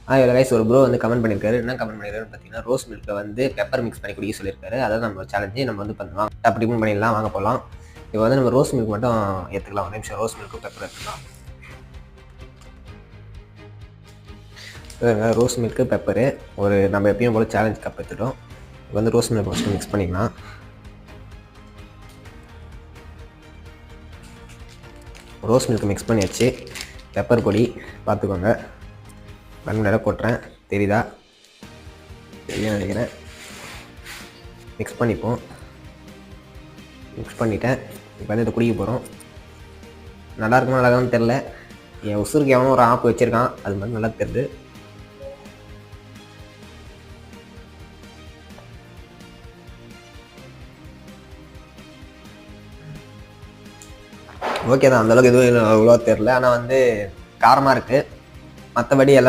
இதில் கைஸ் ஒரு ப்ரோ வந்து கமெண்ட் பண்ணியிருக்காரு. என்ன கமெண்ட் பண்ணியிருக்காருன்னு பார்த்தீங்கன்னா, ரோஸ் மில்கில் வந்து பெப்பர் மிக்ஸ் பண்ணி குடிக்க சொல்லியிருக்காரு. அதாவது நம்ம சேலஞ்சு நம்ம வந்து பண்ணுவோம். அப்படி பண்ணிடலாம், வாங்க போகலாம். இப்போ வந்து நம்ம ரோஸ் மில்க் மட்டும் எடுத்துக்கலாம். ஒரு நிமிஷம் ரோஸ் மில்க்கு பெப்பர் எடுத்துக்கலாம். ரோஸ் மில்க்கு பெப்பரு ஒரு நம்ம எப்பயும் போல் சேலஞ்ச் கப் எடுத்துட்டோம். இப்போ வந்து ரோஸ் மில்க் ஃபஸ்ட்டு மிக்ஸ் பண்ணிக்கலாம். ரோஸ் மில்க் மிக்ஸ் பண்ணியாச்சு. பெப்பர் பொடி பார்த்துக்கோங்க. கண் நேரம் கொட்டுறேன், தெரியுதா? தெரியும் நினைக்கிறேன். மிக்ஸ் பண்ணிப்போம். மிக்ஸ் பண்ணிட்டேன். இப்போ வந்து இதை குடிக்க போகிறோம். நல்லா இருக்குமா நல்லாதான்னு தெரில. என் உசுருக்கு எவனோ ஒரு ஆப்பு வச்சுருக்கான், அது மாதிரி நல்லா தெரியுது. ஓகே தான், அந்தளவுக்கு எதுவும் அவ்வளோவா தெரில. ஆனால் வந்து காரமாக இருக்குது. மற்றபடி எல்லாம்